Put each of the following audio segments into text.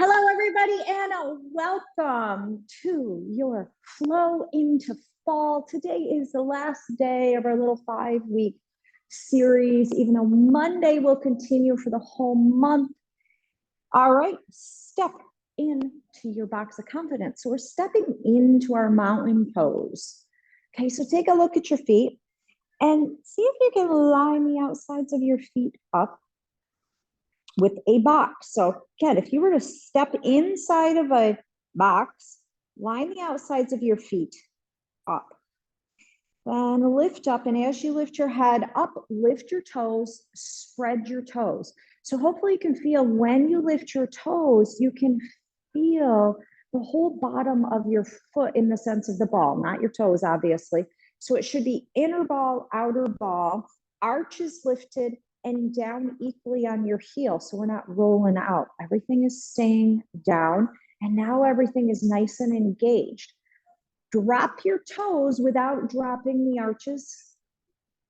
Hello, everybody, and welcome to your Flow into Fall. Today is the last day of our little 5-week series, even though Monday will continue for the whole month. All right, step into your box of confidence. So we're stepping into our mountain pose. Okay, so take a look at your feet and see if you can line the outsides of your feet up with a box. So again, if you were to step inside of a box, line the outsides of your feet up. Then lift up, and as you lift your head up, lift your toes, spread your toes. So hopefully you can feel when you lift your toes, you can feel the whole bottom of your foot in the sense of the ball, not your toes, obviously. So it should be inner ball, outer ball, arches lifted, and down equally on your heel. So we're not rolling out. Everything is staying down. And now everything is nice and engaged. Drop your toes without dropping the arches.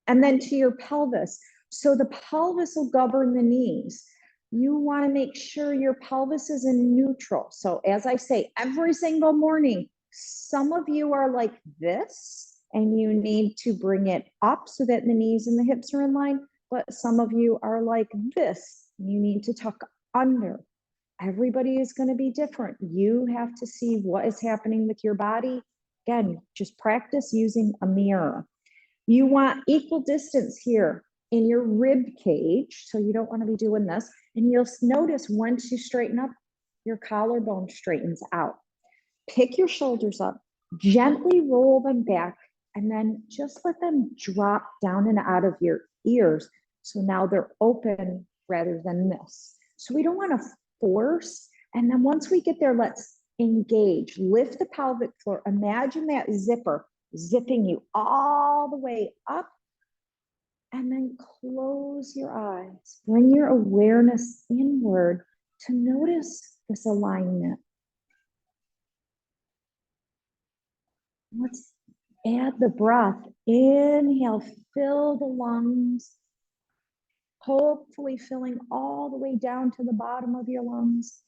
And then to your pelvis. So the pelvis will govern the knees. You want to make sure your pelvis is in neutral. So as I say, every single morning, some of you are like this, and you need to bring it up so that the knees and the hips are in line. But some of you are like this. You need to tuck under. Everybody is going to be different. You have to see what is happening with your body. Again, just practice using a mirror. You want equal distance here in your rib cage. So you don't want to be doing this. And you'll notice once you straighten up, your collarbone straightens out. Pick your shoulders up, gently roll them back, and then just let them drop down and out of your ears. So now they're open rather than this. So we don't want to force. And then once we get there, let's engage. Lift the pelvic floor. Imagine that zipper zipping you all the way up. And then close your eyes. Bring your awareness inward to notice this alignment. Let's add the breath. Inhale, fill the lungs. Hopefully filling all the way down to the bottom of your lungs.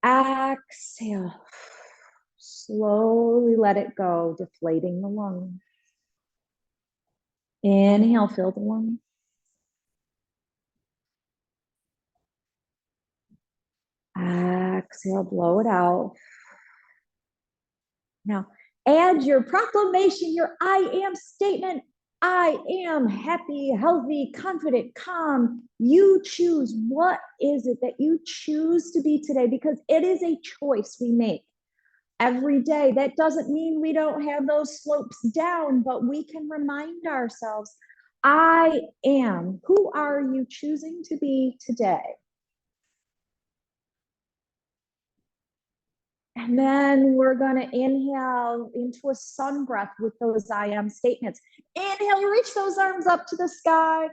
Exhale. Slowly let it go, deflating the lungs. Inhale, fill the lungs. Exhale, blow it out. Now, add your proclamation, your I am statement. I am happy, healthy, confident, calm. You choose. What is it that you choose to be today? Because it is a choice we make every day. That doesn't mean we don't have those slopes down, but we can remind ourselves, I am. Who are you choosing to be today? And then we're going to inhale into a sun breath with those I am statements. Inhale, reach those arms up to the sky.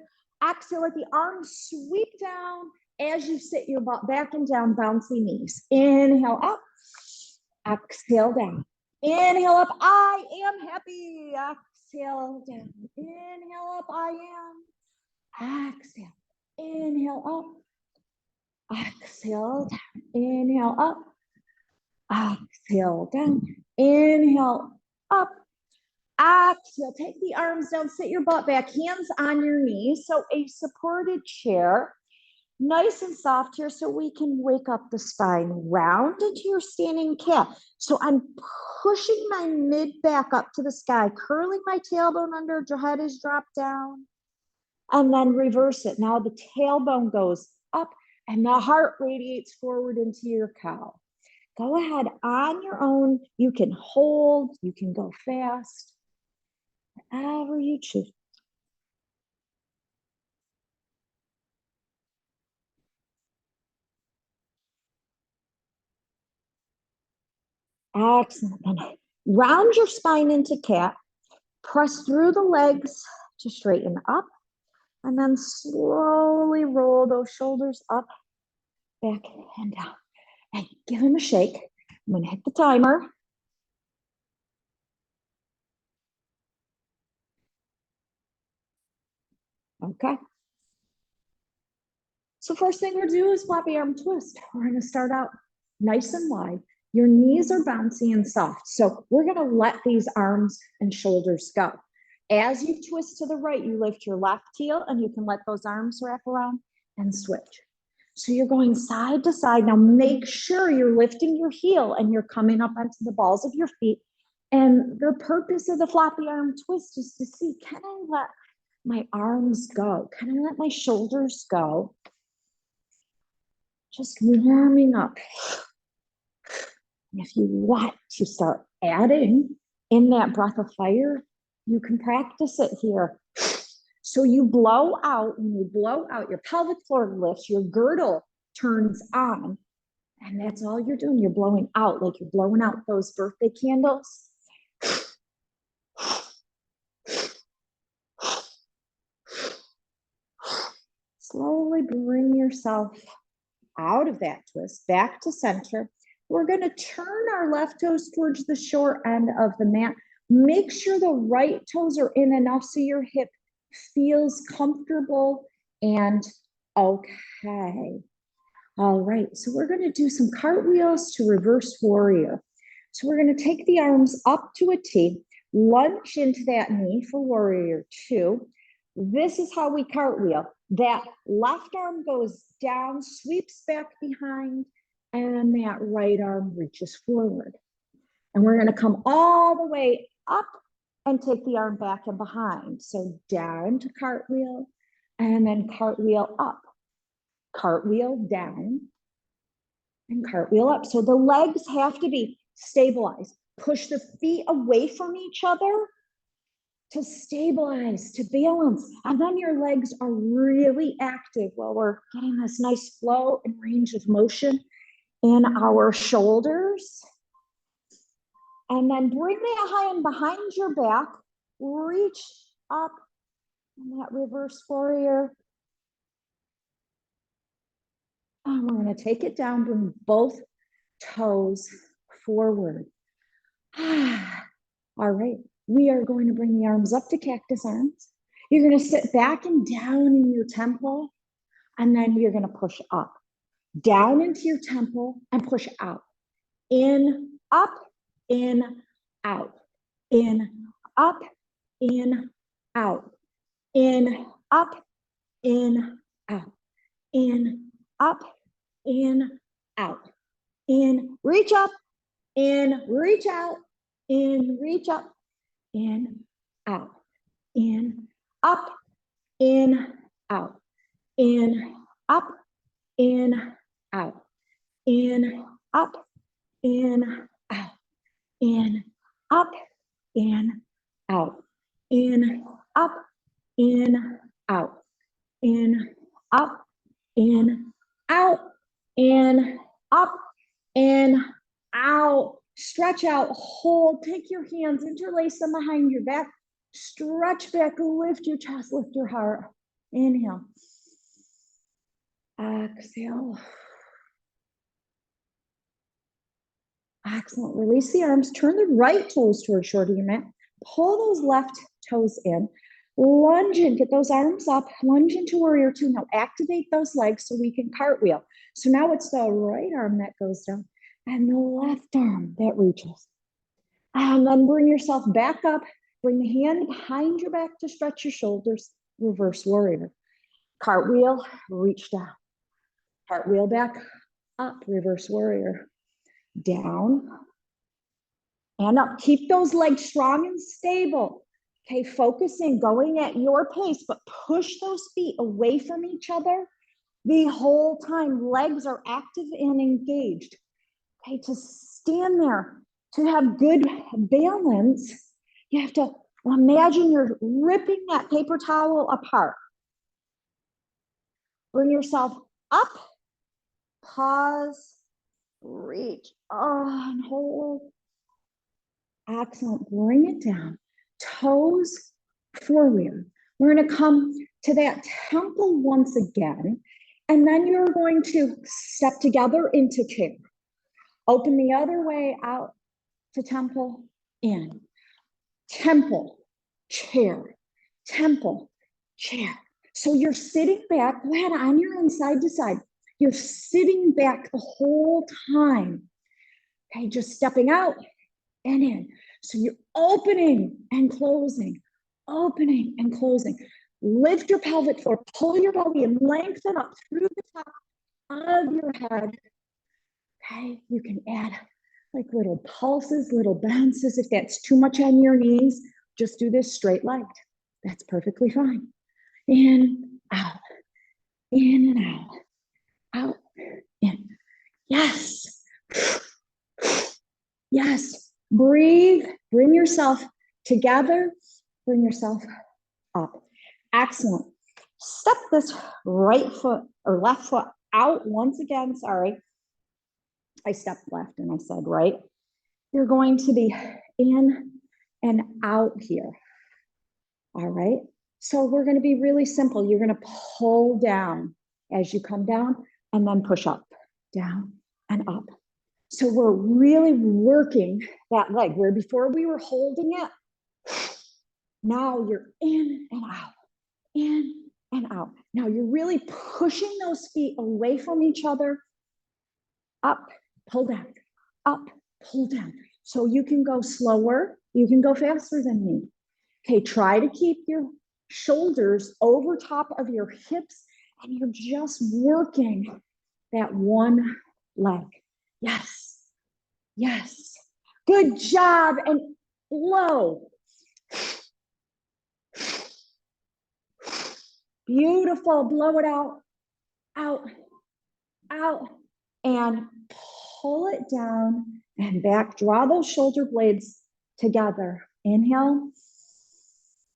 Exhale, let the arms sweep down as you sit your butt back and down, bouncy knees. Inhale up, exhale down. Inhale up, I am happy. Exhale down. Inhale up, I am. Exhale. Inhale up. Exhale down. Inhale up. Exhale down. Inhale up. Exhale. Take the arms down. Sit your butt back. Hands on your knees. So a supported chair. Nice and soft here so we can wake up the spine. Round into your standing cat. So I'm pushing my mid back up to the sky, curling my tailbone under, your head is dropped down. And then reverse it. Now the tailbone goes up and the heart radiates forward into your cow. Go ahead on your own. You can hold, you can go fast, whatever you choose. Excellent. Then round your spine into cat. Press through the legs to straighten up. And then slowly roll those shoulders up, back, and down. And give them a shake. I'm going to hit the timer. Okay. So first thing we're gonna do is floppy arm twist. We're gonna start out nice and wide. Your knees are bouncy and soft. So we're gonna let these arms and shoulders go. As you twist to the right, you lift your left heel and you can let those arms wrap around and switch. So you're going side to side. Now make sure you're lifting your heel and you're coming up onto the balls of your feet. And the purpose of the floppy arm twist is to see, can I let my arms go? Can I let my shoulders go? Just warming up. And if you want to start adding in that breath of fire, you can practice it here. So you blow out, when you blow out, your pelvic floor lifts, your girdle turns on, and that's all you're doing. You're blowing out, like you're blowing out those birthday candles. Slowly bring yourself out of that twist, back to center. We're going to turn our left toes towards the short end of the mat. Make sure the right toes are in enough so your hip feels comfortable and okay. All right, so we're going to do some cartwheels to reverse warrior. So we're going to take the arms up to a T, lunge into that knee for warrior two. This is how we cartwheel. That left arm goes down, sweeps back behind, and that right arm reaches forward. And we're going to come all the way up and take the arm back and behind. So down to cartwheel, and then cartwheel up. Cartwheel down, and cartwheel up. So the legs have to be stabilized. Push the feet away from each other to stabilize, to balance. And then your legs are really active while we're getting this nice flow and range of motion in our shoulders. And then bring that hand behind your back, reach up in that reverse warrior. And we're going to take it down, bring both toes forward. All right, we are going to bring the arms up to cactus arms. You're going to sit back and down in your temple, and then you're going to push up, down into your temple and push out. In, up, in, out. In, up, in, out. In, up, in, out. In, up, in, out. In, reach up, in, reach out, in, reach up, in, out, in, up, in, out, in, up, in, out, in, up, in, out, in, up, in, out, in, up, in, out, in, up, in, out, in, up, in, out. Stretch out, hold, take your hands, interlace them behind your back, stretch back, lift your chest, lift your heart. Inhale. Exhale. Excellent. Release the arms, turn the right toes towards short of your mat, pull those left toes in, lunge in, get those arms up, lunge into warrior two. Now activate those legs so we can cartwheel. So now it's the right arm that goes down and the left arm that reaches. And then bring yourself back up, bring the hand behind your back to stretch your shoulders, reverse warrior. Cartwheel, reach down. Cartwheel back up, reverse warrior. Down and up. Keep those legs strong and stable. Okay, focusing, going at your pace, but push those feet away from each other the whole time. Legs are active and engaged. Okay, to stand there, to have good balance, you have to imagine you're ripping that paper towel apart. Bring yourself up, pause, reach, and hold. Excellent, bring it down, toes forward. We're gonna come to that temple once again, and then you're going to step together into chair. Open the other way out to temple, in. Temple, chair, temple, chair. So you're sitting back, go ahead on your own side to side. You're sitting back the whole time. Okay, just stepping out and in. So you're opening and closing, opening and closing. Lift your pelvic floor, pull your belly and lengthen up through the top of your head. Okay, you can add like little pulses, little bounces. If that's too much on your knees, just do this straight legged. That's perfectly fine. In, out, in and out, in. Yes. Yes. Breathe. Bring yourself together. Bring yourself up. Excellent. Step this right foot or left foot out once again. Sorry. I stepped left and I said right. You're going to be in and out here. All right. So we're going to be really simple. You're going to pull down as you come down and then push up, down and up. So we're really working that leg where before we were holding it. Now you're in and out, in and out. Now you're really pushing those feet away from each other. Up, pull down, up, pull down. So you can go slower, you can go faster than me. Okay, try to keep your shoulders over top of your hips and you're just working that one leg. Yes, yes. Good job. And low. Beautiful. Blow it out, out, out, and pull it down and back. Draw those shoulder blades together. Inhale.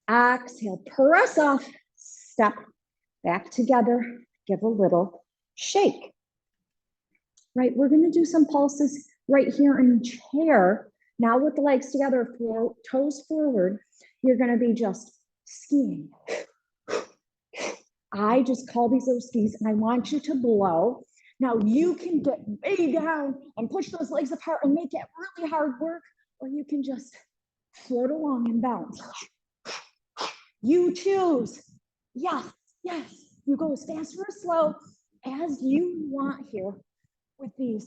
Exhale. Press off. Step back together. Give a little shake. Right, we're going to do some pulses right here in chair. Now with the legs together, toes forward, you're going to be just skiing. I just call these little skis and I want you to blow. Now you can get way down and push those legs apart and make it really hard work, or you can just float along and bounce. You choose. Yes, yes. You go as fast or as slow as you want here with these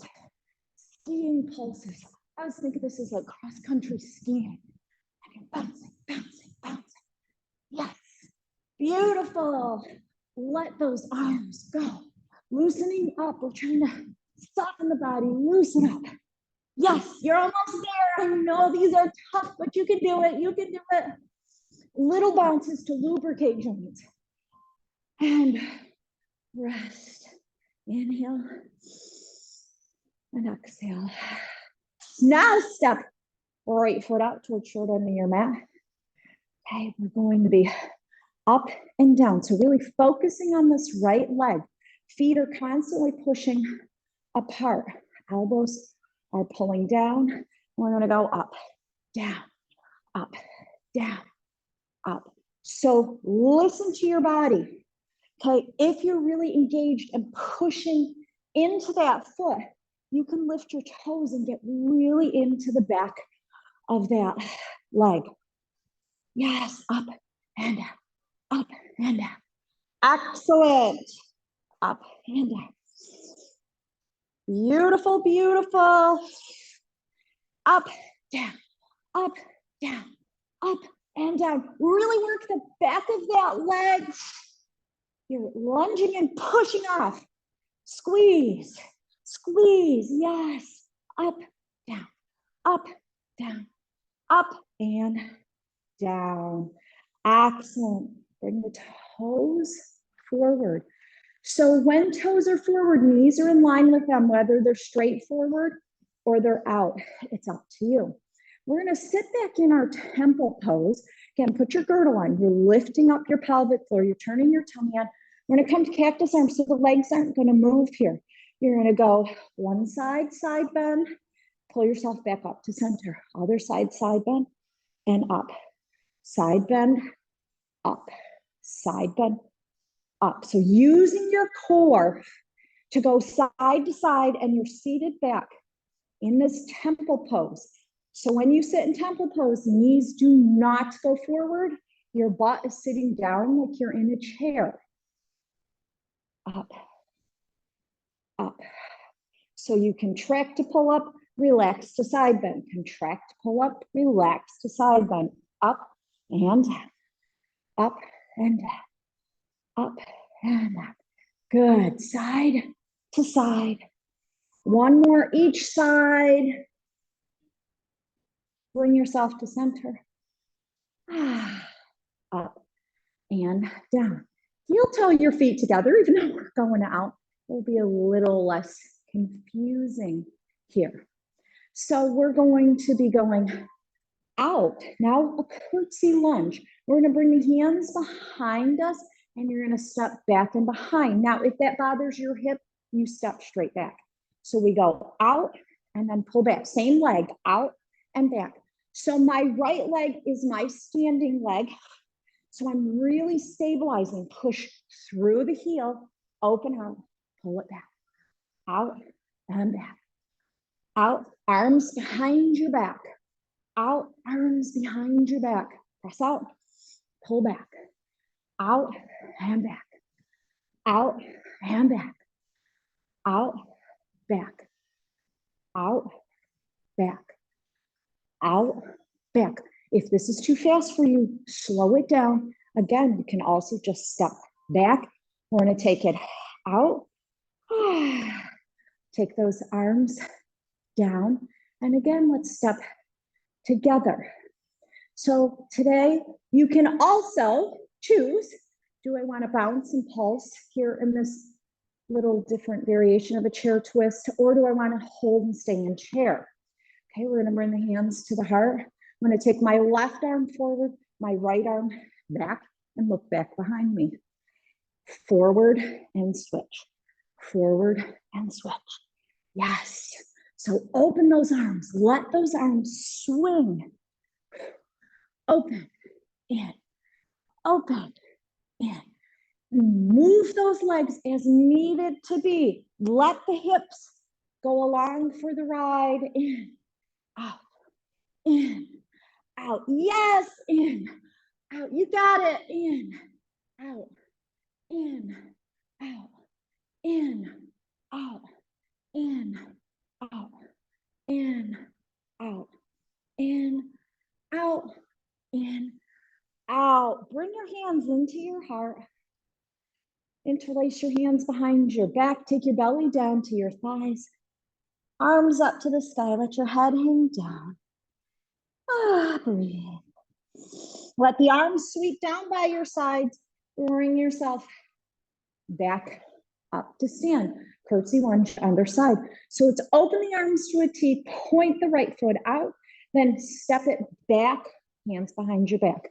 skiing pulses. I was thinking this is like cross-country skiing. And you're bouncing, bouncing, bouncing. Yes, beautiful. Let those arms go. Loosening up. We're trying to soften the body, loosen up. Yes, you're almost there. I know these are tough, but you can do it. You can do it. Little bounces to lubricate joints. And rest. Inhale and exhale. Now step right foot out towards shoulder under your mat. Okay, we're going to be up and down. So really focusing on this right leg. Feet are constantly pushing apart. Elbows are pulling down. We're going to go up, down, up, down, up. So listen to your body. Okay, if you're really engaged and pushing into that foot, you can lift your toes and get really into the back of that leg. Yes, up and down, up and down. Excellent. Up and down. Beautiful, beautiful. Up, down, up, down, up and down. Really work the back of that leg. You're lunging and pushing off. Squeeze, squeeze, yes. Up, down, up, down, up and down. Excellent. Bring the toes forward. So when toes are forward, knees are in line with them, whether they're straight forward or they're out. It's up to you. We're going to sit back in our temple pose. Again, put your girdle on. You're lifting up your pelvic floor. You're turning your tummy on. We're going to come to cactus arms, so the legs aren't going to move here. You're going to go one side, side bend. Pull yourself back up to center. Other side, side bend, and up. Side bend, up. Side bend, up. So using your core to go side to side, and you're seated back in this temple pose. So when you sit in temple pose, knees do not go forward. Your butt is sitting down like you're in a chair. Up, up. So you contract to pull up, relax to side bend, contract, pull up, relax to side bend, up and down, up and down, up and down. Good, side to side. One more each side. Bring yourself to center. Up and down. Heel toe your feet together, even though we're going out. It'll be a little less confusing here. So we're going to be going out. Now a curtsy lunge. We're going to bring the hands behind us and you're going to step back and behind. Now, if that bothers your hip, you step straight back. So we go out and then pull back. Same leg, out and back. So my right leg is my standing leg. So I'm really stabilizing. Push through the heel, open out, pull it back, out and back, out, arms behind your back, out, arms behind your back, press out, pull back, out and back, out and back, out, back, out, back, out, back. If this is too fast for you, slow it down. Again, you can also just step back. We're going to take it out. Take those arms down. And again, let's step together. So today you can also choose, do I want to bounce and pulse here in this little different variation of a chair twist, or do I want to hold and stay in chair? Okay, we're going to bring the hands to the heart. I'm going to take my left arm forward, my right arm back, and look back behind me. Forward and switch. Forward and switch. Yes. So open those arms. Let those arms swing. Open, in, open, in. Move those legs as needed to be. Let the hips go along for the ride. In, out, in, out. Yes, in, out. You got it. In, out, in, out, in, out, in, out, in, out, in, out, in, out. Bring your hands into your heart. Interlace your hands behind your back. Take your belly down to your thighs. Arms up to the sky. Let your head hang down. Breathe. Let the arms sweep down by your sides. Bring yourself back up to stand. Curtsy lunge, other side. So it's open the arms to a T, point the right foot out, then step it back, hands behind your back.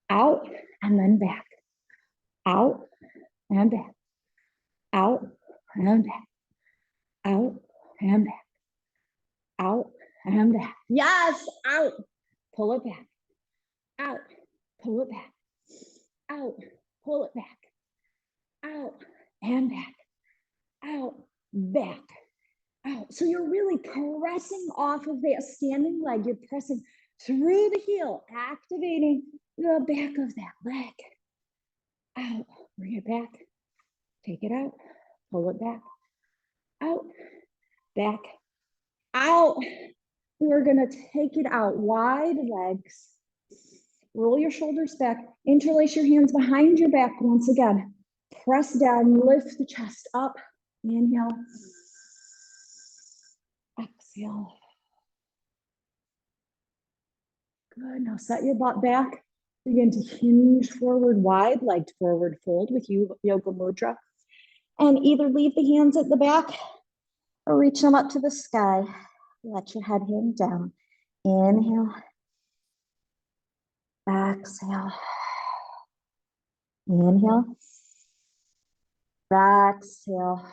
Out and then back. Out and back. Out and back. Out and back. Out and back. Yes, out. Pull it back. Out. Pull it back. Out. Pull it back. Out and back. Out, back, out. So you're really pressing off of that standing leg. You're pressing through the heel, activating the back of that leg. Out, bring it back, take it out, pull it back, out, back, out. We're gonna take it out, wide legs. Roll your shoulders back, interlace your hands behind your back once again. Press down, lift the chest up. Inhale, exhale. Good, now set your butt back. Begin to hinge forward wide, legged forward fold with Yoga Mudra. And either leave the hands at the back or reach them up to the sky. Let your head hang down. Inhale, exhale. Inhale, exhale.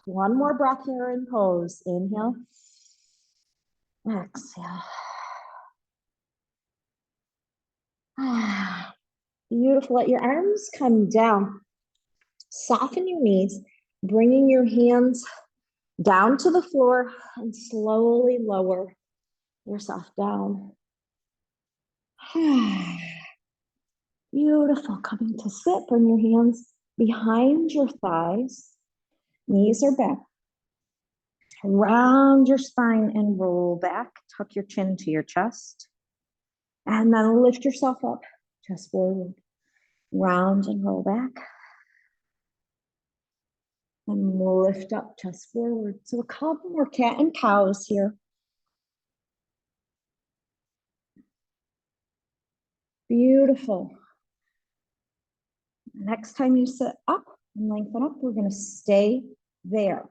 One more breath here in pose. Inhale, exhale. Beautiful. Let your arms come down. Soften your knees, bringing your hands down to the floor and slowly lower yourself down. Beautiful. Coming to sit, bring your hands behind your thighs. Knees are back. Round your spine and roll back. Tuck your chin to your chest. And then lift yourself up, chest forward. Round and roll back. And lift up, chest forward. So a couple more cat and cows here. Beautiful. Next time you sit up and lengthen up, we're going to stay there.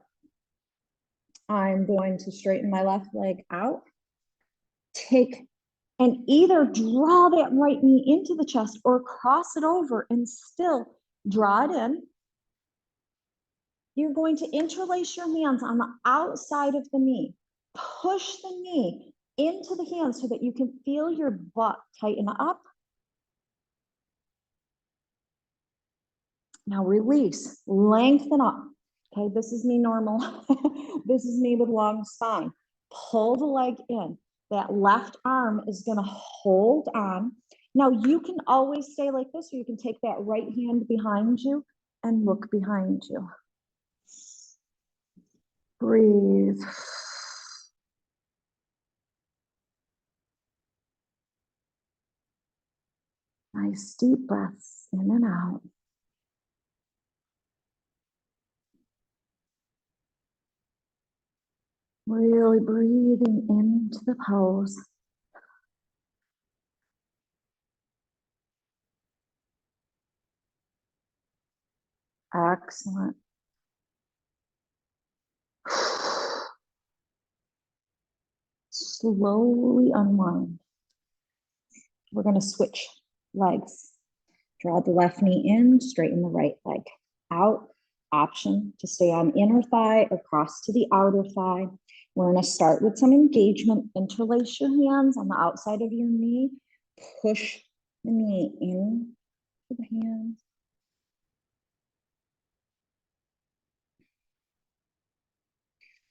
I'm going to straighten my left leg out. Take and either draw that right knee into the chest or cross it over and still draw it in. You're going to interlace your hands on the outside of the knee. Push the knee into the hands so that you can feel your butt tighten up. Now release, lengthen up. Okay, this is me normal. This is me with long spine. Pull the leg in. That left arm is going to hold on. Now you can always stay like this, or you can take that right hand behind you and look behind you. Breathe. Nice deep breaths in and out. Really breathing into the pose. Excellent. Slowly unwind. We're going to switch legs. Draw the left knee in, straighten the right leg out. Option to stay on inner thigh or cross to the outer thigh. We're going to start with some engagement. Interlace your hands on the outside of your knee. Push the knee in to the hands.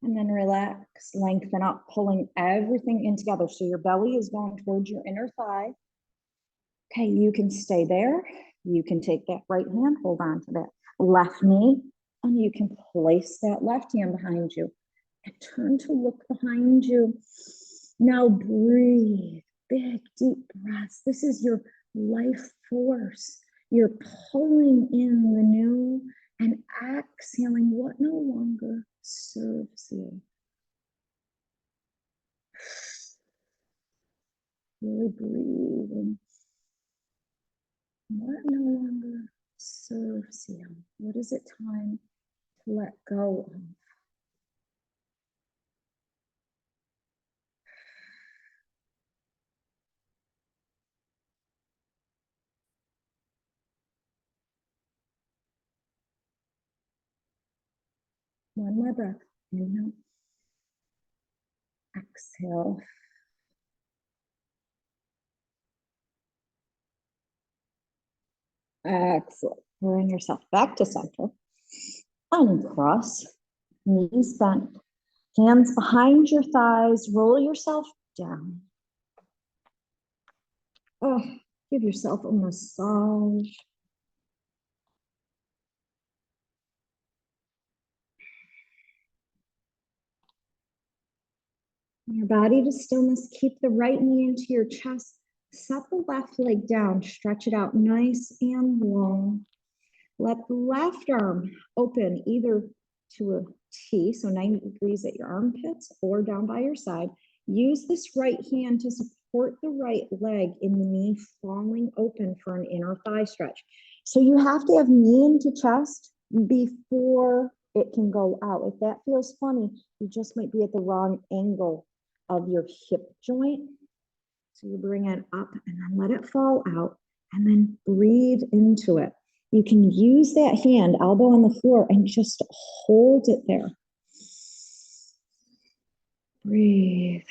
And then relax, lengthen up, pulling everything in together. So your belly is going towards your inner thigh. Okay, you can stay there. You can take that right hand, hold on to that left knee, and you can place that left hand behind you and turn to look behind you. Now breathe, big, deep breaths. This is your life force. You're pulling in the new and exhaling what no longer serves you. Really breathing. What no longer serves you? What is it time to let go of? One more breath. Inhale. Exhale. Excellent. Bring yourself back to center. Uncross. Knees bent. Hands behind your thighs. Roll yourself down. Oh, give yourself a massage. Your body to stillness. Keep the right knee into your chest. Set the left leg down. Stretch it out nice and long. Let the left arm open either to a T, so 90 degrees at your armpits or down by your side. Use this right hand to support the right leg in the knee falling open for an inner thigh stretch. So you have to have knee into chest before it can go out. If that feels funny, you just might be at the wrong angle of your hip joint. So you bring it up and then let it fall out and then breathe into it. You can use that hand, elbow on the floor, and just hold it there. Breathe.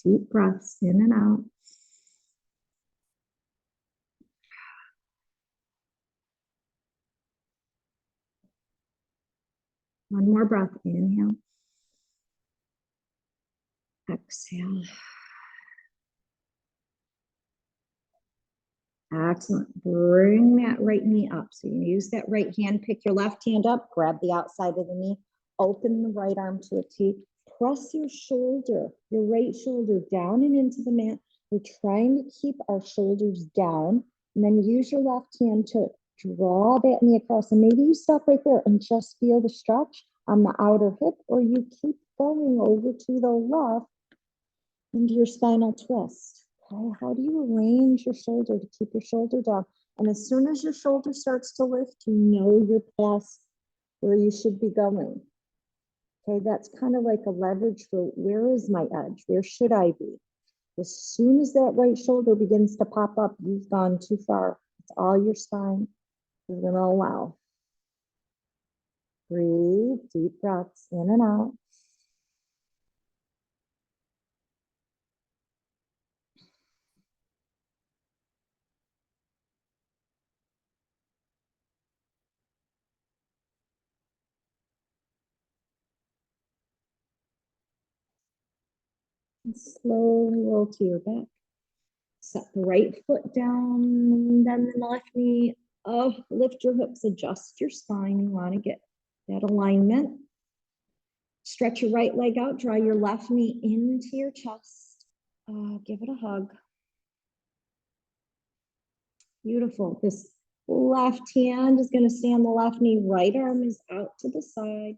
Deep breaths in and out. One more breath. Inhale. Exhale. Excellent. Bring that right knee up. So you use that right hand, pick your left hand up, grab the outside of the knee, open the right arm to a T, press your shoulder, your right shoulder down and into the mat. We're trying to keep our shoulders down, and then use your left hand to draw that knee across. And maybe you stop right there and just feel the stretch on the outer hip, or you keep going over to the left into your spinal twist. Okay, how do you arrange your shoulder to keep your shoulder down? And as soon as your shoulder starts to lift, you know you're past where you should be going. Okay, that's kind of like a leverage for where is my edge? Where should I be? As soon as that right shoulder begins to pop up, you've gone too far. It's all your spine is going to allow. Breathe, deep breaths in and out. And slowly roll to your back. Set the right foot down, then the left knee up, lift your hips, adjust your spine. You want to get that alignment. Stretch your right leg out, draw your left knee into your chest. Give it a hug. Beautiful. This left hand is going to stay on the left knee, right arm is out to the side,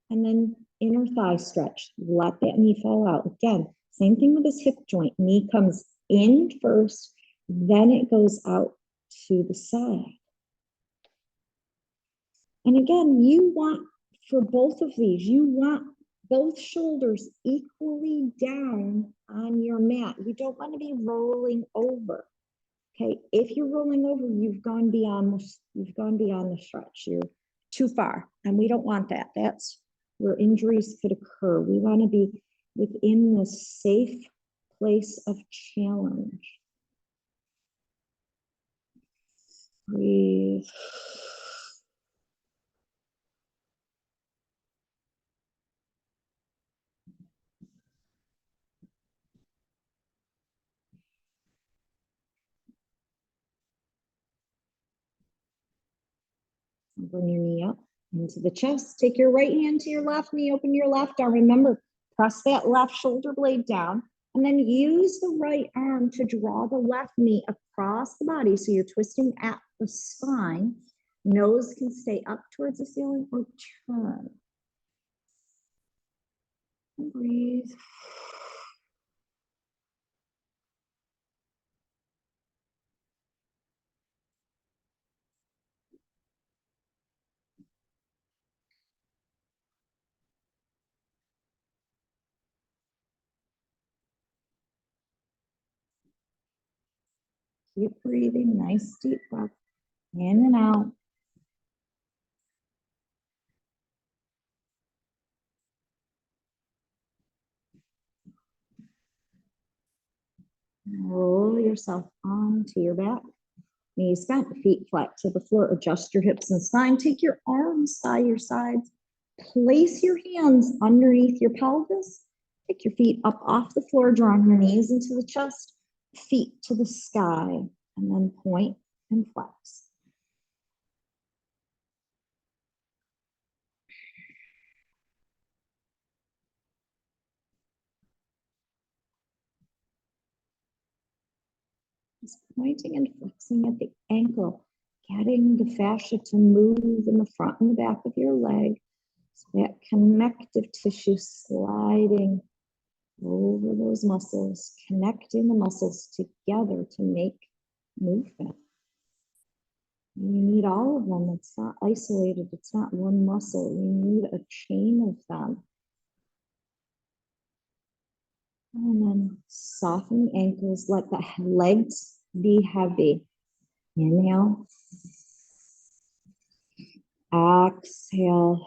and then inner thigh stretch. Let that knee fall out. Again, same thing with this hip joint. Knee comes in first, then it goes out to the side. And again, you want, for both of these, you want both shoulders equally down on your mat. You don't want to be rolling over. Okay, if you're rolling over, you've gone beyond the stretch. You're too far, and we don't want that. That's where injuries could occur. We want to be within the safe place of challenge. Breathe. Bring your knee up into the chest. Take your right hand to your left knee, open your left arm. Remember, press that left shoulder blade down, and then use the right arm to draw the left knee across the body. So you're twisting at the spine. Nose can stay up towards the ceiling or turn. And breathe. Keep breathing, nice deep breath, in and out. Roll yourself onto your back. Knees bent, feet flat to the floor. Adjust your hips and spine. Take your arms by your sides. Place your hands underneath your pelvis. Take your feet up off the floor, drawing your knees into the chest, feet to the sky, and then point and flex. Just pointing and flexing at the ankle, getting the fascia to move in the front and the back of your leg. So that connective tissue sliding over those muscles, connecting the muscles together to make movement. You need all of them. It's not isolated. It's not one muscle. You need a chain of them. And then soften the ankles. Let the legs be heavy. Inhale. Exhale.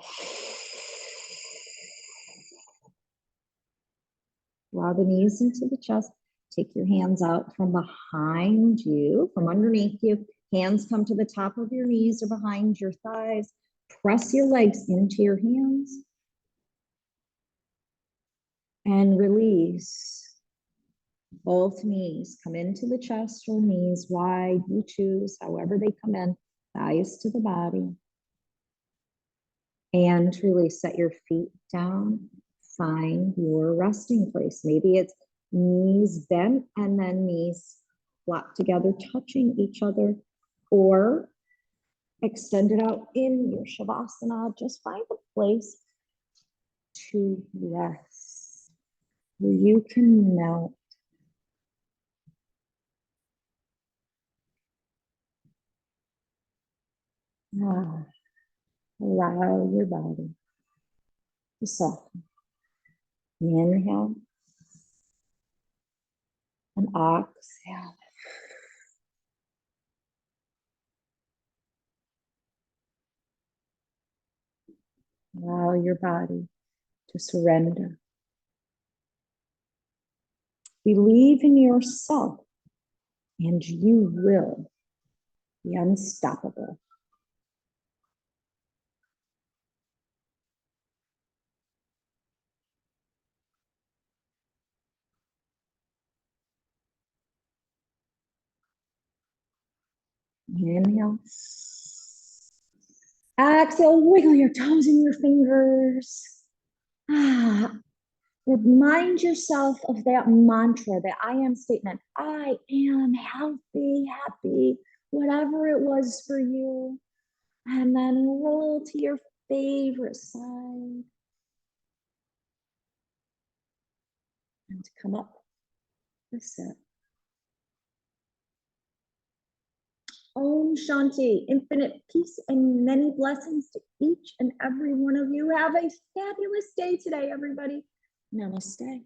Draw the knees into the chest. Take your hands out from behind you, from underneath you. Hands come to the top of your knees or behind your thighs. Press your legs into your hands. And release. Both knees come into the chest or knees wide. You choose, however they come in, thighs to the body. And release. Set your feet down. Find your resting place. Maybe it's knees bent and then knees flat together, touching each other, or extend it out in your Shavasana. Just find a place to rest where you can melt. Allow your body to soften. Inhale and exhale. Allow your body to surrender. Believe in yourself and you will be unstoppable. Inhale. Exhale, wiggle your toes and your fingers. Remind yourself of that mantra, that I am statement. I am healthy, happy, whatever it was for you. And then roll to your favorite side. And come up to sit. Om Shanti, infinite peace and many blessings to each and every one of you. Have a fabulous day today, everybody. Namaste.